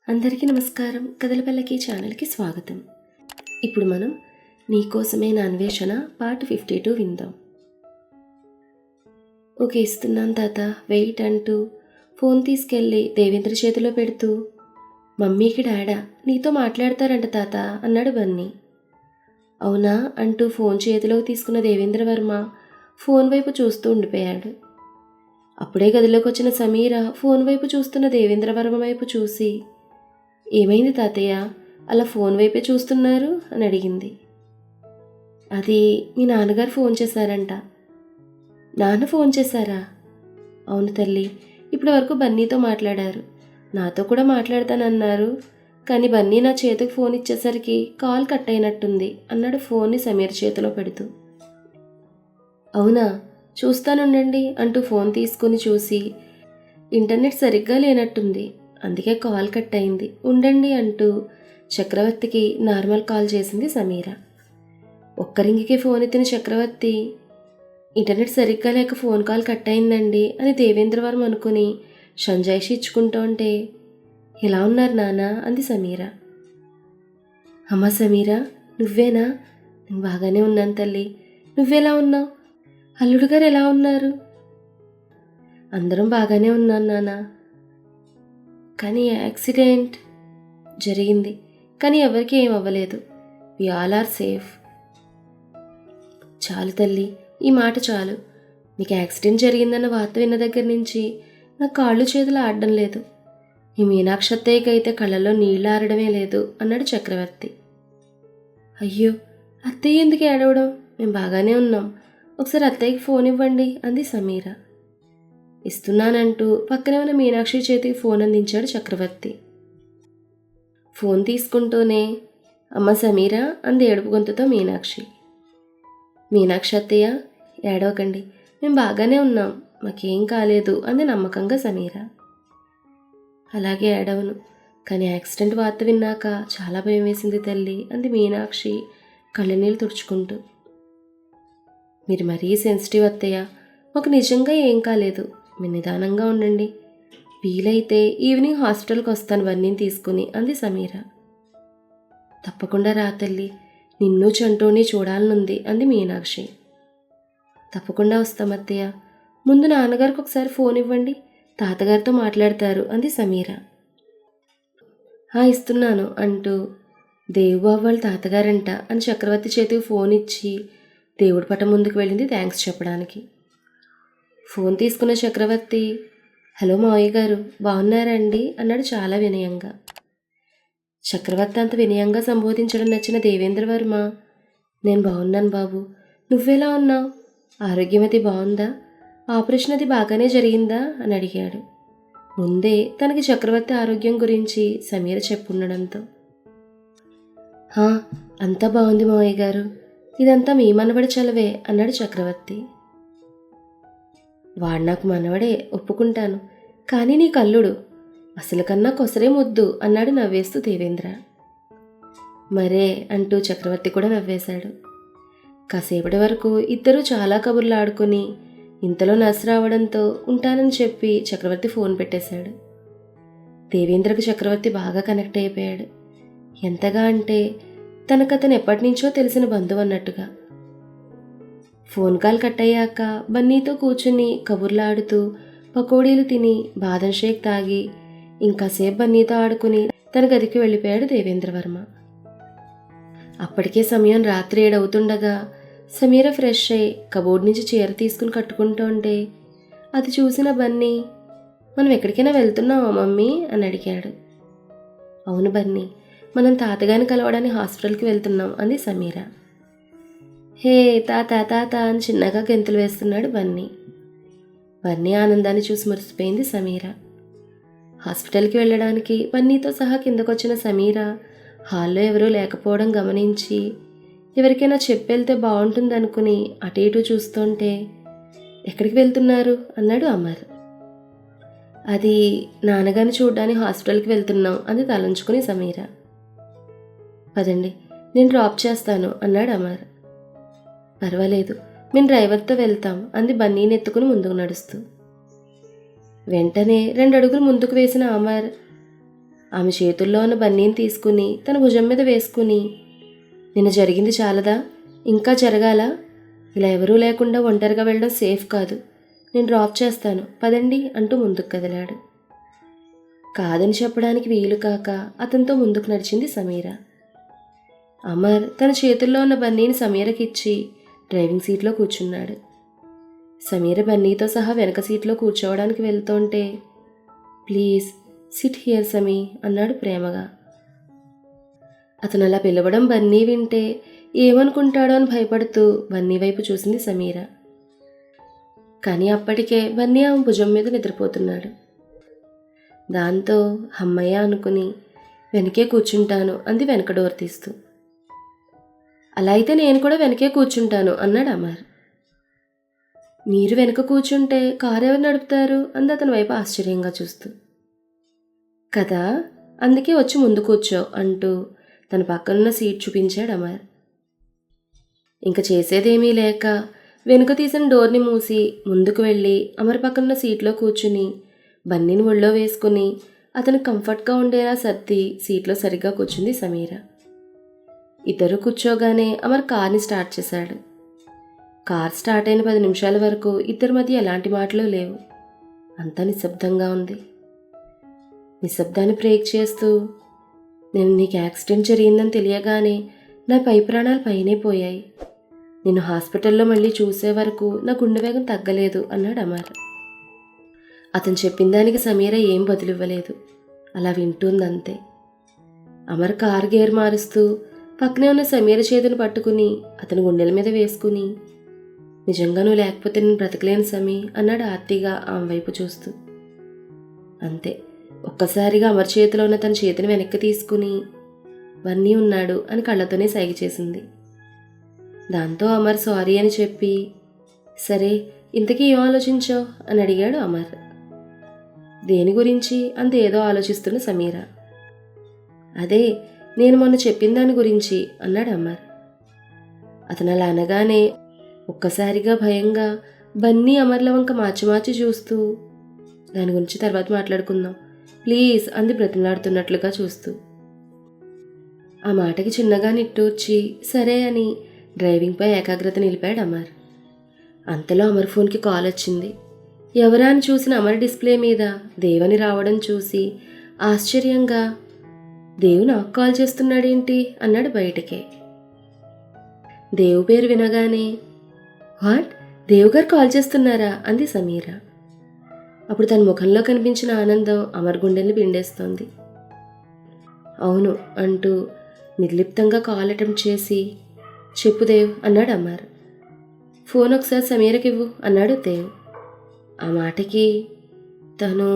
అందరికీ నమస్కారం. కథల పల్లకి ఛానల్కి స్వాగతం. ఇప్పుడు మనం నీకోసమే నా అన్వేషణ పార్ట్ 52 విందాం. ఓకే, ఇస్తున్నాను తాత, వెయిట్ అంటూ ఫోన్ తీసుకెళ్ళి దేవేంద్ర చేతిలో పెడుతూ, మమ్మీకి డాడా నీతో మాట్లాడతారంట తాత అన్నాడు బన్నీ. అవునా అంటూ ఫోన్ చేతిలోకి తీసుకున్న దేవేంద్ర వర్మ ఫోన్ వైపు చూస్తూ ఉండిపోయాడు. అప్పుడే గదిలోకి వచ్చిన సమీర ఫోన్ వైపు చూస్తున్న దేవేంద్ర వర్మ వైపు చూసి, ఏమైంది తాతయ్య, అలా ఫోన్ వైపే చూస్తున్నారు అని అడిగింది. అది మీ నాన్నగారు ఫోన్ చేశారంట. నాన్న ఫోన్ చేశారా? అవును తల్లి, ఇప్పటి వరకు బన్నీతో మాట్లాడారు, నాతో కూడా మాట్లాడతానన్నారు, కానీ బన్నీ నా చేతికి ఫోన్ ఇచ్చేసరికి కాల్ కట్ అయినట్టుంది అన్నాడు ఫోన్ని సమీర్ చేతిలో పెడుతూ. అవునా, చూస్తానుండండి అంటూ ఫోన్ తీసుకుని చూసి, ఇంటర్నెట్ సరిగ్గా లేనట్టుంది, అందుకే కాల్ కట్ అయింది, ఉండండి అంటూ చక్రవర్తికి నార్మల్ కాల్ చేసింది సమీర. ఒక్క రింగికి ఫోన్ ఎత్తిన చక్రవర్తి, ఇంటర్నెట్ సరిగ్గా లేక ఫోన్ కాల్ కట్ అయిందండి అని దేవేంద్ర వర్మ అనుకుని సంజాయిషి ఇచ్చుకుంటూ ఉంటే, ఎలా ఉన్నారు నాన్న అంది సమీర. అమ్మ సమీర, నువ్వేనా? నేను బాగానే ఉన్నాను తల్లి, నువ్వెలా ఉన్నావు? అల్లుడు గారు ఎలా ఉన్నారు? అందరం బాగానే ఉన్నాను నాన్న, కానీ యాక్సిడెంట్ జరిగింది, కానీ ఎవరికి ఏం అవ్వలేదు, వి ఆల్ ఆర్ సేఫ్. చాలు తల్లి, ఈ మాట చాలు. నీకు యాక్సిడెంట్ జరిగిందన్న వార్త విన్న దగ్గర నుంచి నా కాళ్ళు చేతులు ఆడడం లేదు, ఈ మీనాక్షి అత్తయ్యకి అయితే కళ్ళల్లో నీళ్ళు ఆరడమే లేదు అన్నాడు చక్రవర్తి. అయ్యో, అత్తయ్య ఎందుకు ఏడవడం, మేము బాగానే ఉన్నాం, ఒకసారి అత్తయ్యకి ఫోన్ ఇవ్వండి అంది సమీర. ఇస్తున్నానంటూ పక్కనే ఉన్న మీనాక్షి చేతికి ఫోన్ అందించాడు చక్రవర్తి. ఫోన్ తీసుకుంటూనే, అమ్మ సమీర అంది ఏడుపు గొంతుతో మీనాక్షి. మీనాక్షి అత్తయ్య, ఏడవకండి, మేము బాగానే ఉన్నాం, మాకేం కాలేదు అంది నమ్మకంగా సమీర. అలాగే ఏడవను, కానీ యాక్సిడెంట్ వార్త విన్నాక చాలా భయం వేసింది తల్లి అంది మీనాక్షి కళ్ళనీళ్ళు తుడుచుకుంటూ. మీరు మరీ సెన్సిటివ్ అత్తయ్య, మాకు నిజంగా ఏం కాలేదు, మీరు నిదానంగా ఉండండి, వీలైతే ఈవినింగ్ హాస్పిటల్కి వస్తాను బన్నీని తీసుకుని అంది సమీర. తప్పకుండా రా తల్లి, నిన్ను చంటూని చూడాలనుంది అంది మీనాక్షి. తప్పకుండా వస్తామత్తయ్య, ముందు నాన్నగారికి ఒకసారి ఫోన్ ఇవ్వండి, తాతగారితో మాట్లాడతారు అంది సమీర. ఇస్తున్నాను అంటూ, దేవుబాబు వాళ్ళ తాతగారంట అని చక్రవర్తి చేతికి ఫోన్ ఇచ్చి దేవుడి పటం ముందుకు వెళ్ళింది థ్యాంక్స్ చెప్పడానికి. ఫోన్ తీసుకున్న చక్రవర్తి, హలో మావయ్య గారు, బాగున్నారండి అన్నాడు చాలా వినయంగా. చక్రవర్తి అంత వినయంగా సంబోధించడం నచ్చిన దేవేంద్ర వర్మ, నేను బాగున్నాను బాబు, నువ్వెలా ఉన్నావు, ఆరోగ్యం అది బాగుందా, ఆపరేషన్ అది బాగానే జరిగిందా అని అడిగాడు. ముందే తనకి చక్రవర్తి ఆరోగ్యం గురించి సమీర చెప్పుండడంతో. అంతా బాగుంది మావయ్య గారు, ఇదంతా మీ మనవడి చలవే అన్నాడు చక్రవర్తి. వాడు నాకు మనవడే, ఒప్పుకుంటాను, కానీ నీ కల్లుడు అసలు కన్నా కొసరే ముద్దు అన్నాడు నవ్వేస్తూ దేవేంద్ర. మరే అంటూ చక్రవర్తి కూడా నవ్వేశాడు. కాసేపటి వరకు ఇద్దరూ చాలా కబుర్లు ఆడుకుని ఇంతలో నర్సు రావడంతో ఉంటానని చెప్పి చక్రవర్తి ఫోన్ పెట్టేశాడు. దేవేంద్రకు చక్రవర్తి బాగా కనెక్ట్ అయిపోయాడు. ఎంతగా అంటే తనకతను ఎప్పటినుంచో తెలిసిన బంధువు అన్నట్టుగా. ఫోన్ కాల్ కట్ అయ్యాక బన్నీతో కూర్చుని కబుర్లాడుతూ పకోడీలు తిని బాదం షేక్ తాగి ఇంకాసేపు బన్నీతో ఆడుకుని తన గదికి వెళ్ళిపోయాడు దేవేంద్ర వర్మ. అప్పటికే సమయం రాత్రి 7 అవుతుండగా సమీర ఫ్రెష్ అయి కబోర్డ్ నుంచి చీర తీసుకుని కట్టుకుంటూ ఉంటే అది చూసిన బన్నీ, మనం ఎక్కడికైనా వెళ్తున్నావా మమ్మీ అని అడిగాడు. అవును బన్నీ, మనం తాతగారిని కలవడానికి హాస్పిటల్కి వెళ్తున్నాం అంది సమీర. హే తాత తాత అని చిన్నగా గెంతులు వేస్తున్నాడు బన్నీ. బన్నీ ఆనందాన్ని చూసి మురిసిపోయింది సమీర. హాస్పిటల్కి వెళ్ళడానికి బన్నీతో సహా కిందకొచ్చిన సమీర హాల్లో ఎవరూ లేకపోవడం గమనించి ఎవరికైనా చెప్పెళ్తే బాగుంటుంది అనుకుని అటు ఇటు చూస్తుంటే, ఎక్కడికి వెళ్తున్నారు అన్నాడు అమర్. అది నాన్నగారిని చూడ్డానికి హాస్పిటల్కి వెళ్తున్నాం అంది తలంచుకుని సమీర. పదండి, నేను డ్రాప్ చేస్తాను అన్నాడు అమర్. పర్వాలేదు, మేము డ్రైవర్తో వెళ్తాం అంది బన్నీని ఎత్తుకుని ముందుకు నడుస్తూ. వెంటనే 2 అడుగులు ముందుకు వేసిన అమర్, ఆమె చేతుల్లో ఉన్న బన్నీని తీసుకుని తన భుజం మీద వేసుకుని, నిన్న జరిగింది చాలదా, ఇంకా జరగాల? ఇలా ఎవరూ లేకుండా ఒంటరిగా వెళ్ళడం సేఫ్ కాదు. నేను డ్రాప్ చేస్తాను, పదండి అంటూ ముందుకు కదిలాడు. కాదని చెప్పడానికి వీలు కాక అతనితో ముందుకు నడిచింది సమీర. అమర్ తన చేతుల్లో ఉన్న బన్నీని సమీరకిచ్చి డ్రైవింగ్ సీట్లో కూర్చున్నాడు. సమీర బన్నీతో సహా వెనక సీట్లో కూర్చోవడానికి వెళ్తుంటే, ప్లీజ్ సిట్ హియర్ సమీ అన్నాడు ప్రేమగా. అతను అలా పిలవడం బన్నీ వింటే ఏమనుకుంటాడో అని భయపడుతూ బన్నీ వైపు చూసింది సమీర. కానీ అప్పటికే బన్నీ ఆమె భుజం మీద నిద్రపోతున్నాడు. దాంతో అమ్మయ్య అనుకుని వెనకే కూర్చుంటాను అంది వెనక డోర్ తీస్తూ. అలా అయితే నేను కూడా వెనకే కూర్చుంటాను అన్నాడు అమర్. మీరు వెనక కూర్చుంటే కారు ఎవరు నడుపుతారు అంది అతని వైపు ఆశ్చర్యంగా చూస్తూ. కదా, అందుకే వచ్చి ముందు కూర్చో అంటూ తన పక్కనున్న సీట్ చూపించాడు అమర్. ఇంక చేసేదేమీ లేక వెనుక తీసిన డోర్ని మూసి ముందుకు వెళ్ళి అమర్ పక్కనున్న సీట్లో కూర్చుని బన్నీని ఒళ్ళో వేసుకుని అతను కంఫర్ట్గా ఉండేలా సర్ది సీట్లో సరిగ్గా కూర్చుంది సమీర. ఇద్దరు కూర్చోగానే అమర్ కార్ని స్టార్ట్ చేశాడు. కార్ స్టార్ట్ అయిన 10 నిమిషాల వరకు ఇద్దరి మధ్య ఎలాంటి మాటలు లేవు. అంతా నిశ్శబ్దంగా ఉంది. నిశ్శబ్దాన్ని బ్రేక్ చేస్తూ, నేను నీకు యాక్సిడెంట్ జరిగిందని తెలియగానే నా పై ప్రాణాలు పైనే పోయాయి. నిన్ను హాస్పిటల్లో మళ్ళీ చూసే వరకు నా గుండె వేగం తగ్గలేదు అన్నాడు అమర్. అతను చెప్పిన దానికి సమీర ఏం బదులివ్వలేదు, అలా వింటుందంతే. అమర్ కార్ గేర్ మారుస్తూ పక్కనే ఉన్న సమీర చేతిని పట్టుకుని అతని గుండెల మీద వేసుకుని, నిజంగా నువ్వు లేకపోతే నేను బ్రతకలేను సమీ అన్నాడు ఆర్తిగా ఆమె వైపు చూస్తూ. అంతే, ఒక్కసారిగా అమర్ చేతిలో ఉన్న తన చేతిని వెనక్కి తీసుకుని బన్నీ ఉన్నాడు అని కళ్ళతోనే సైగ చేసింది. దాంతో అమర్ సారీ అని చెప్పి, సరే ఇంతకీ ఏం ఆలోచించావు అని అడిగాడు అమర్. దేని గురించి అంత ఏదో ఆలోచిస్తున్న సమీర. అదే నేను మొన్న చెప్పిన దాని గురించి అన్నాడు అమర్. అతను అలా అనగానే ఒక్కసారిగా భయంగా బన్నీ అమర్ల వంక మార్చి మార్చి చూస్తూ, దాని గురించి తర్వాత మాట్లాడుకుందాం ప్లీజ్ అంది బ్రతిమలాడుతున్నట్లుగా చూస్తూ. ఆ మాటకి చిన్నగా నిట్టూర్చి సరే అని డ్రైవింగ్పై ఏకాగ్రత నిలిపాడు అమర్. అంతలో అమర్ ఫోన్కి కాల్ వచ్చింది. ఎవరా అని చూసిన అమర్ డిస్ప్లే మీద దేవని రావడం చూసి ఆశ్చర్యంగా, దేవు నాకు కాల్ చేస్తున్నాడేంటి అన్నాడు బయటికే. దేవు పేరు వినగానే, వాట్, దేవు గారు కాల్ చేస్తున్నారా అంది సమీర. అప్పుడు తన ముఖంలో కనిపించిన ఆనందం అమర్ గుండెల్ని పిండేస్తోంది. అవును అంటూ నిర్లిప్తంగా కాల్ అటెంప్ట్ చేసి, చెప్పు దేవ్ అన్నాడు అమర్. ఫోన్ ఒకసారి సమీరకివ్వు అన్నాడు దేవ్. ఆ మాటకి తను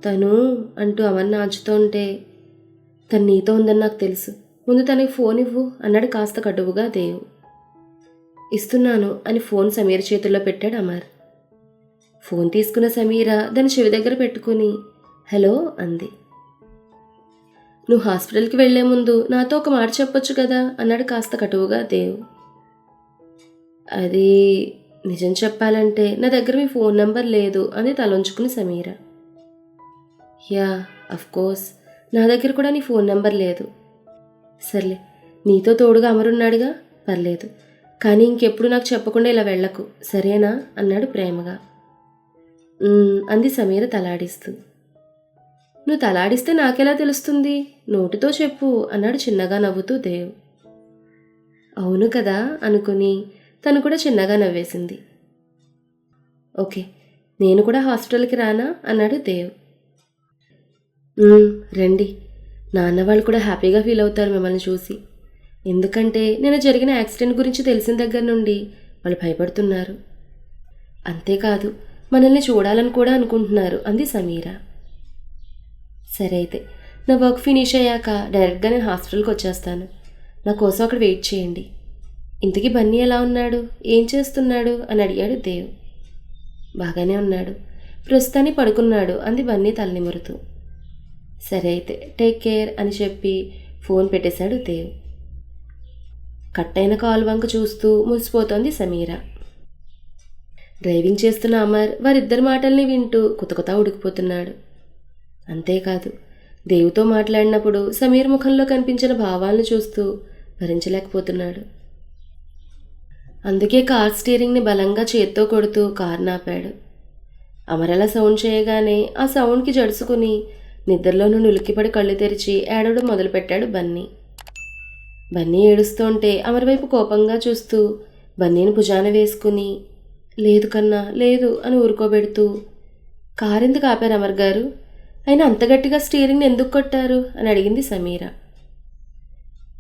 తను అంటూ అమర్ నాచుతుంటే, తను నీతో ఉందని నాకు తెలుసు, ముందు తనకి ఫోన్ ఇవ్వు అన్నాడు కాస్త కటువుగా దేవ్. ఇస్తున్నాను అని ఫోన్ సమీర చేతుల్లో పెట్టాడు అమర్. ఫోన్ తీసుకున్న సమీర దాని చెవి దగ్గర పెట్టుకుని హలో అంది. నువ్వు హాస్పిటల్కి వెళ్లే ముందు నాతో ఒక మాట చెప్పొచ్చు కదా అన్నాడు కాస్త కటువుగా దేవ్. అది నిజం చెప్పాలంటే నా దగ్గర మీ ఫోన్ నంబర్ లేదు అని తలొంచుకుని సమీర. యా అఫ్కోర్స్, నా దగ్గర కూడా నీ ఫోన్ నంబర్ లేదు. సర్లే, నీతో తోడుగా అమరున్నాడుగా, పర్లేదు, కానీ ఇంకెప్పుడు నాకు చెప్పకుండా ఇలా వెళ్ళకు సరేనా అన్నాడు ప్రేమగా. అంది సమీర తలాడిస్తూ. నువ్వు తలాడిస్తే నాకెలా తెలుస్తుంది, నోటితో చెప్పు అన్నాడు చిన్నగా నవ్వుతూ దేవ్. అవును కదా అనుకుని తను కూడా చిన్నగా నవ్వేసింది. ఓకే, నేను కూడా హాస్పిటల్కి రానా అన్నాడు దేవ్. రండి, నాన్న వాళ్ళు కూడా హ్యాపీగా ఫీల్ అవుతారు మిమ్మల్ని చూసి, ఎందుకంటే నేను జరిగిన యాక్సిడెంట్ గురించి తెలిసిన దగ్గర నుండి వాళ్ళు భయపడుతున్నారు. అంతేకాదు మనల్ని చూడాలని కూడా అనుకుంటున్నారు అంది సమీర. సరే అయితే నా వర్క్ ఫినిష్ అయ్యాక డైరెక్ట్గా నేను హాస్పిటల్కి వచ్చేస్తాను, నా కోసం అక్కడ వెయిట్ చేయండి. ఇంతకీ బన్నీ ఎలా ఉన్నాడు, ఏం చేస్తున్నాడు అని అడిగాడు దేవ్. బాగానే ఉన్నాడు, ప్రస్తుతాన్ని పడుకున్నాడు అంది బన్నీ తలనిమురుతూ. సరే అయితే టేక్ కేర్ అని చెప్పి ఫోన్ పెట్టేశాడు దేవ్. కట్టైన కాలు వంక చూస్తూ మురిసిపోతోంది సమీర. డ్రైవింగ్ చేస్తున్న అమర్ వారిద్దరి మాటల్ని వింటూ కుతకుతా ఉడికిపోతున్నాడు. అంతేకాదు దేవుతో మాట్లాడినప్పుడు సమీర్ ముఖంలో కనిపించిన భావాలను చూస్తూ భరించలేకపోతున్నాడు. అందుకే కార్ స్టీరింగ్ని బలంగా చేత్తో కొడుతూ కారు నాపాడు. అమరలా సౌండ్ చేయగానే ఆ సౌండ్కి జడుసుకుని నిద్రలో నుండి ఉలిక్కిపడి కళ్ళు తెరిచి ఏడవడం మొదలుపెట్టాడు బన్నీ. బన్నీ ఏడుస్తుంటే అమర్ వైపు కోపంగా చూస్తూ బన్నీని భుజాన వేసుకుని లేదు కన్నా లేదు అని ఊరుకోబెడుతూ కారెందుకు ఆపారు అమర్ గారు? అయినా అంత గట్టిగా స్టీరింగ్ని ఎందుకు కొట్టారు అని అడిగింది సమీర.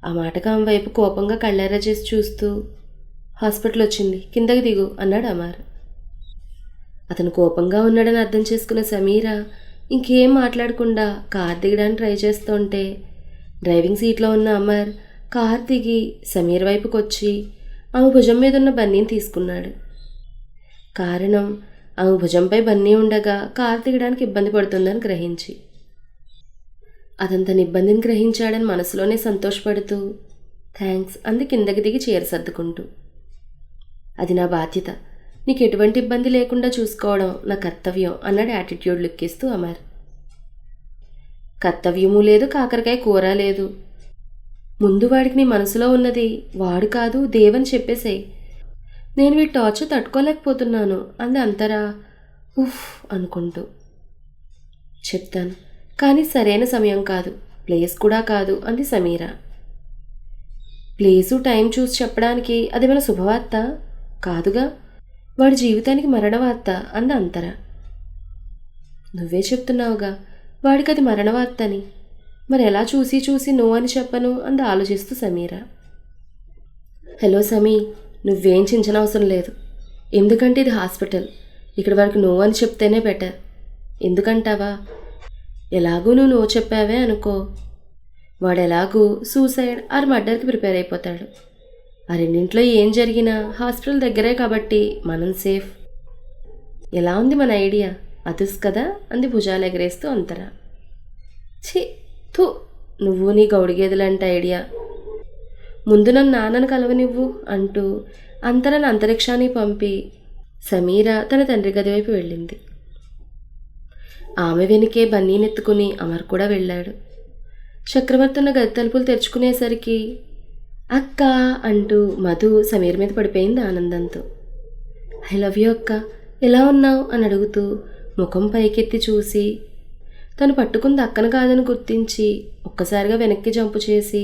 ఆ మాటకు ఆమె వైపు కోపంగా కళ్ళెర్ర చేసి చూస్తూ హాస్పిటల్ వచ్చింది, కిందకి దిగు అన్నాడు అమర్. అతను కోపంగా ఉన్నాడని అర్థం చేసుకున్న సమీర ఇంకేం మాట్లాడకుండా కార్ దిగడానికి ట్రై చేస్తుంటే డ్రైవింగ్ సీట్లో ఉన్న అమర్ కార్ దిగి సమీర్ వైపుకి వచ్చి ఆమె భుజం మీద ఉన్న బన్నీని తీసుకున్నాడు. కారణం ఆమె భుజంపై బన్నీ ఉండగా కార్ దిగడానికి ఇబ్బంది పడుతుందని గ్రహించి. అతను తన ఇబ్బందిని గ్రహించాడని మనసులోనే సంతోషపడుతూ థ్యాంక్స్ అంది కిందకి దిగి చీర సర్దుకుంటూ. అది నా బాధ్యత, నీకు ఎటువంటి ఇబ్బంది లేకుండా చూసుకోవడం నా కర్తవ్యం అన్నాడు యాటిట్యూడ్ లుక్కిస్తూ అమర్. కర్తవ్యమూ లేదు, కాకరకాయ కూర లేదు. ముందు వాడికి నీ మనసులో ఉన్నది వాడు కాదు దేవని చెప్పేసేయ్. నేను వీటి టార్చర్ తట్టుకోలేకపోతున్నాను అంది అంతరా ఉఫ్ అనుకుంటూ. చెప్తాను, కానీ సరైన సమయం కాదు, ప్లేస్ కూడా కాదు అంది సమీర. ప్లేసు టైం చూసి చెప్పడానికి అది మన శుభవార్త కాదుగా, వాడి జీవితానికి మరణవార్త అంది అంతరా. నువ్వే చెప్తున్నావుగా వాడికి అది మరణవార్త అని, మరి ఎలా చూసి చూసి నో అని చెప్పను అంది ఆలోచిస్తూ సమీర. హలో సమీ, నువ్వేం చించనవసరం లేదు. ఎందుకంటే ఇది హాస్పిటల్, ఇక్కడ వాడికి నో అని చెప్తేనే బెటర్. ఎందుకంటావా, ఎలాగూ నువ్వు నో చెప్పావే అనుకో, వాడు ఎలాగూ సూసైడ్ ఆర్ మర్డర్కి ప్రిపేర్ అయిపోతాడు. ఆ రెండింట్లో ఏం జరిగినా హాస్పిటల్ దగ్గరే కాబట్టి మనం సేఫ్. ఎలా ఉంది మన ఐడియా, అదుస్ కదా అంది భుజాలు ఎగరేస్తూ అంతరా. ఛీ థూ, నువ్వు నీ గౌడిగేదెలంటే ఐడియా. ముందు నన్ను నాన్నను కలవనివ్వు అంటూ అంతరాన్ని అంతరిక్షాన్ని పంపి సమీర తన తండ్రి గది వైపు వెళ్ళింది. ఆమె వెనుకే బన్నీనెత్తుకుని అమర్ కూడా వెళ్ళాడు. చక్రవర్తి ఉన్న గది తలుపులు తెరుచుకునేసరికి అక్క అంటూ మధు సమీర్ మీద పడిపోయింది ఆనందంతో. ఐ లవ్ యూ అక్క, ఎలా ఉన్నావు అని అడుగుతూ ముఖం పైకెత్తి చూసి తను పట్టుకుంది అక్కను కాదని గుర్తించి ఒక్కసారిగా వెనక్కి జంపు చేసి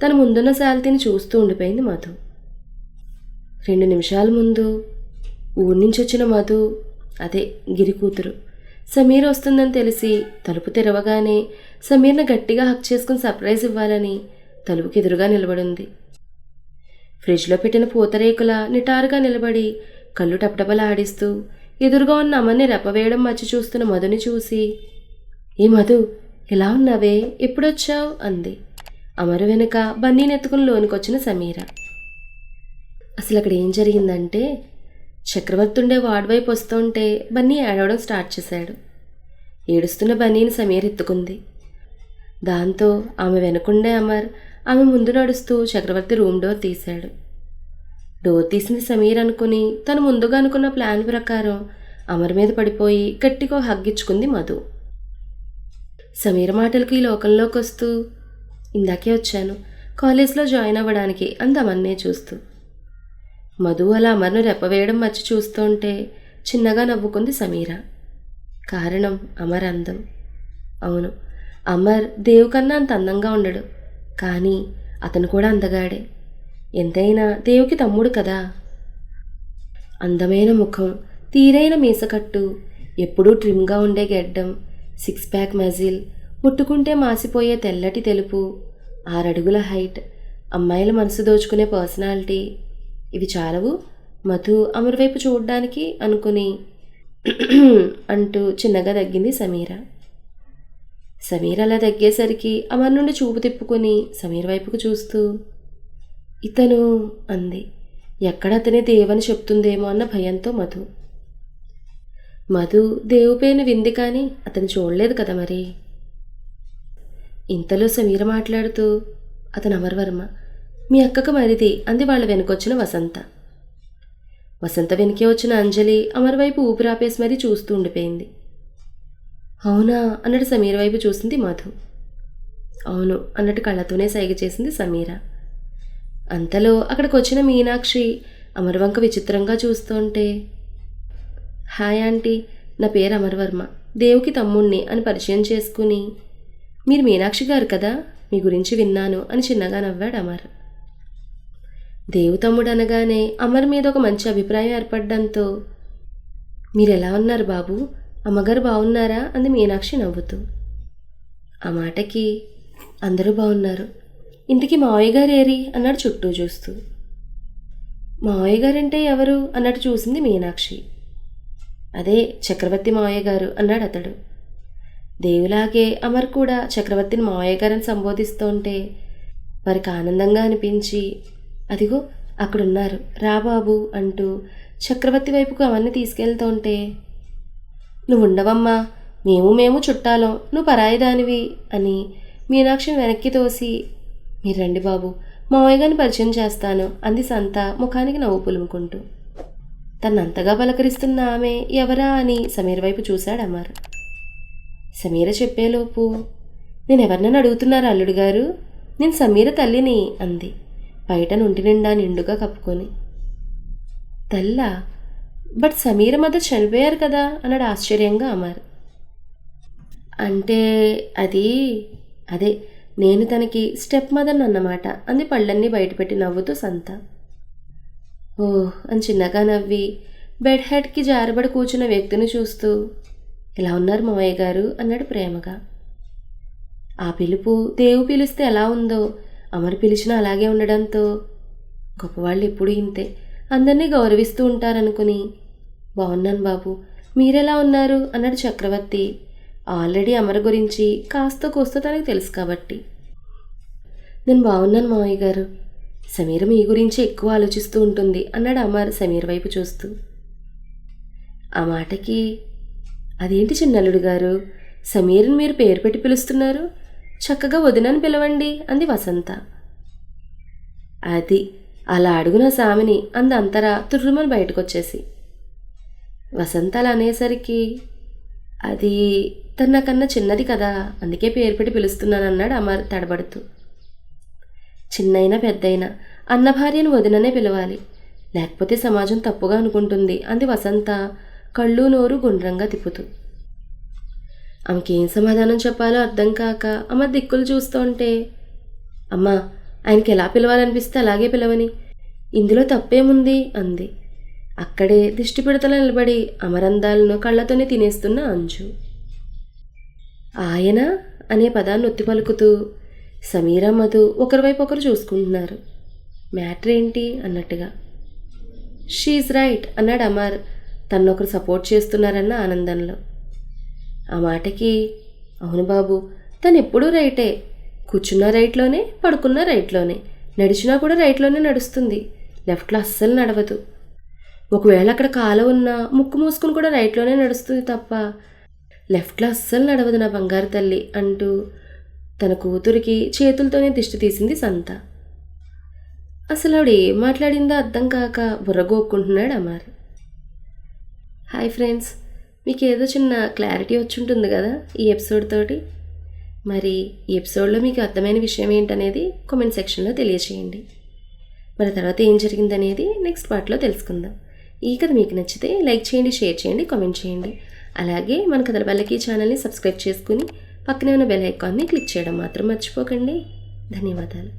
తన ముందున్న శాలితీని చూస్తూ ఉండిపోయింది మధు. 2 నిమిషాల ముందు ఊరి నుంచి వచ్చిన మధు, అదే గిరి కూతురు, సమీర్ వస్తుందని తెలిసి తలుపు తెరవగానే సమీర్ని గట్టిగా హక్ చేసుకుని సర్ప్రైజ్ ఇవ్వాలని తలుపుకి ఎదురుగా నిలబడింది. ఫ్రిడ్జ్లో పెట్టిన పూతరేకుల నిటారుగా నిలబడి కళ్ళు టపటపలాడిస్తూ ఎదురుగా ఉన్న అమ్మని రెప్పవేయడం మర్చి చూస్తున్న మధుని చూసి ఏ మధు, ఎలా ఉన్నావే, ఎప్పుడొచ్చావు అంది అమరు వెనుక బన్నీనెత్తుకుని లోనికొచ్చిన సమీర. అసలు అక్కడ ఏం జరిగిందంటే చక్రవర్తి ఉండే వార్డ్ వైపు వస్తుంటే బన్నీ ఏడవడం స్టార్ట్ చేశాడు. ఏడుస్తున్న బన్నీని సమీర ఎత్తుకుంది. దాంతో ఆమె వెనుకుండే అమర్ ఆమె ముందు నడుస్తూ చక్రవర్తి రూమ్ డోర్ తీశాడు. డోర్ తీసింది సమీర్ అనుకుని తను ముందుగా అనుకున్న ప్లాన్ ప్రకారం అమర్ మీద పడిపోయి గట్టిగా హగ్గిచ్చుకుంది మధు. సమీర్ మాటలకు ఈ లోకంలోకి వస్తూ ఇందాకే వచ్చాను, కాలేజ్లో జాయిన్ అవ్వడానికి అంది అమర్నే చూస్తూ. మధు అలా అమర్ను రెప్పవేయడం మర్చి చూస్తుంటే చిన్నగా నవ్వుకుంది సమీర. కారణం అమర్ అందం. అవును, అమర్ దేవు కన్నా అంత అందంగా ఉండడు, కానీ అతను కూడా అందగాడే. ఎంతైనా దేవుకి తమ్ముడు కదా. అందమైన ముఖం, తీరైన మీసకట్టు, ఎప్పుడూ ట్రిమ్గా ఉండే గెడ్డం, 6 ప్యాక్ మజిల్, ముట్టుకుంటే మాసిపోయే తెల్లటి తెలుపు, 6 అడుగుల హైట్, అమ్మాయిల మనసు దోచుకునే పర్సనాలిటీ, ఇవి చాలవు మధు అమర్ వైపు చూడ్డానికి అనుకుని అంటూ చిన్నగా దగ్గింది సమీర. సమీర్ అలా దగ్గేసరికి అమర్ నుండి చూపు తిప్పుకొని సమీర్ వైపుకు చూస్తూ ఇతను అంది. ఎక్కడ అతనే దేవని చెప్తుందేమో అన్న భయంతో మధు దేవు పేరుని వింది కానీ అతను చూడలేదు కదా మరి. ఇంతలో సమీర మాట్లాడుతూ అతను అమర్వర్మ, మీ అక్కకు మరిది అంది వాళ్ళ వెనుకొచ్చిన వసంత. వసంత వెనుకే వచ్చిన అంజలి అమర్ వైపు ఊపిరాపేసి మరీ చూస్తూ ఉండిపోయింది. అవునా అన్నాడు సమీర్ వైపు చూసింది మధు. అవును అన్నట్టు కళ్ళతోనే సైగ చేసింది సమీర. అంతలో అక్కడికి వచ్చిన మీనాక్షి అమర్వంక విచిత్రంగా చూస్తుంటే, హాయ్ ఆంటీ, నా పేరు అమర్వర్మ, దేవుకి తమ్ముణ్ణి అని పరిచయం చేసుకుని, మీరు మీనాక్షి గారు కదా, మీ గురించి విన్నాను అని చిన్నగా నవ్వాడు అమర్. దేవు తమ్ముడు అనగానే అమర్ మీద ఒక మంచి అభిప్రాయం ఏర్పడడంతో, మీరెలా ఉన్నారు బాబు, అమ్మగారు బాగున్నారా అంది మీనాక్షి నవ్వుతూ. ఆ మాటకి అందరూ బాగున్నారు, ఇంటికి మావయ్య గారు ఏరి అన్నాడు చుట్టూ చూస్తూ. మావయ్య గారంటే ఎవరు అన్నట్టు చూసింది మీనాక్షి. అదే చక్రవర్తి మావయ్య గారు అన్నాడు అతడు. దేవులాగే అమర్ కూడా చక్రవర్తిని మావయ్య గారని సంబోధిస్తుంటే వారికి ఆనందంగా అనిపించి, అదిగో అక్కడున్నారు రా బాబు అంటూ చక్రవర్తి వైపుకు అవన్నీ తీసుకెళ్తుంటే, నువ్వు ఉండవమ్మా, మేము చుట్టాలం, నువ్వు పరాయిదానివి అని మీనాక్షిని వెనక్కి తోసి, మీరు రండి బాబు, మావయ్య గారిని పరిచయం చేస్తాను అంది సంత ముఖానికి నవ్వు పులుముకుంటూ. తన్నంతగా పలకరిస్తున్న ఆమె ఎవరా అని సమీర వైపు చూశాడు అమర్. సమీర చెప్పేలోపు, నేనెవరినని అడుగుతున్నారు అల్లుడు గారు, నేను సమీర తల్లిని అంది బయట నుండి నిండా నిండుగా కప్పుకొని. తల్లా? బట్ సమీర మదర్ చనిపోయారు కదా అన్నాడు ఆశ్చర్యంగా అమర్. అంటే అదే నేను తనకి స్టెప్ మదర్ అన్నమాట అంది పళ్ళన్నీ బయటపెట్టి నవ్వుతూ సంత. ఓహ్ అని చిన్నగా నవ్వి బెడ్ హెడ్కి జారబడి కూర్చున్న వ్యక్తిని చూస్తూ, ఎలా ఉన్నారు మావయ్య గారు అన్నాడు ప్రేమగా. ఆ పిలుపు దేవు పిలిస్తే ఎలా ఉందో అమర్ పిలిచినా అలాగే ఉండడంతో, గొప్పవాళ్ళు ఎప్పుడూ ఇంతే, అందరినీ గౌరవిస్తూ ఉంటారనుకుని, బాగున్నాను బాబు, మీరెలా ఉన్నారు అన్నాడు చక్రవర్తి. ఆల్రెడీ అమర్ గురించి కాస్త కోస్తో తనకు తెలుసు కాబట్టి. నేను బాగున్నాను మావయ్య గారు, సమీర మీ గురించి ఎక్కువ ఆలోచిస్తూ ఉంటుంది అన్నాడు అమర్ సమీర వైపు చూస్తూ. ఆ మాటకి, అదేంటి చిన్నల్లుడు గారు, సమీరని మీరు పేరు పెట్టి పిలుస్తున్నారు, చక్కగా వదినని పిలవండి అంది వసంత. అది అలా అడుగున సామిని అంది అంతరా తుర్రుమని బయటకొచ్చేసి. వసంత అలా అనేసరికి, అది తన నాకన్నా చిన్నది కదా, అందుకే పేరు పెట్టి పిలుస్తున్నానన్నాడు అమర్ తడబడుతూ. చిన్నైనా పెద్దయినా అన్న భార్యను వదిననే పిలవాలి, లేకపోతే సమాజం తప్పుగా అనుకుంటుంది అంది వసంత కళ్ళు నోరు గుండ్రంగా తిప్పుతూ. ఆమెకేం సమాధానం చెప్పాలో అర్థం కాక అమర్ దిక్కులు చూస్తుంటే, అమ్మా ఆయనకి ఎలా పిలవాలనిపిస్తే అలాగే పిలవని, ఇందులో తప్పేముంది అంది అక్కడే దిష్టి పిడతల నిలబడి అమరందాలను కళ్ళతోనే తినేస్తున్న అంజు. ఆయన అనే పదాన్ని ఒత్తి పలుకుతూ సమీర మధు ఒకరివైపు ఒకరు చూసుకుంటున్నారు. మ్యాటర్ ఏంటి అన్నట్టుగా. షీఈ్ రైట్ అన్నాడు అమర్ తన్నొకరు సపోర్ట్ చేస్తున్నారన్న ఆనందంలో. ఆ మాటకి, అవును బాబు, తను ఎప్పుడూ రైటే, కూర్చున్న రైట్లోనే, పడుకున్న రైట్లోనే, నడిచినా కూడా రైట్లోనే నడుస్తుంది, లెఫ్ట్లో అస్సలు నడవదు. ఒకవేళ అక్కడ కాలు ఉన్నా ముక్కు మూసుకుని కూడా రైట్లోనే నడుస్తుంది తప్ప లెఫ్ట్లో అస్సలు నడవదు నా బంగారు తల్లి అంటూ తన కూతురికి చేతులతోనే దిష్టి తీసింది సంత. అసలు ఆవిడ ఏం మాట్లాడిందో అర్థం కాక బుర్రగోక్కుంటున్నాడు అమర్. హాయ్ ఫ్రెండ్స్, మీకు ఏదో చిన్న క్లారిటీ వచ్చుంటుంది కదా ఈ ఎపిసోడ్ తోటి. మరి ఈ ఎపిసోడ్లో మీకు అర్థమైన విషయం ఏంటనేది కామెంట్ సెక్షన్లో తెలియచేయండి. మరి తర్వాత ఏం జరిగిందనేది నెక్స్ట్ పార్ట్లో తెలుసుకుందాం. ఈ కథ మీకు నచ్చితే లైక్ చేయండి, షేర్ చేయండి, కామెంట్ చేయండి. అలాగే మన కథల పల్లకి ఛానల్ని సబ్స్క్రైబ్ చేసుకుని పక్కనే ఉన్న బెల్ ఐకాన్ని క్లిక్ చేయడం మాత్రం మర్చిపోకండి. ధన్యవాదాలు.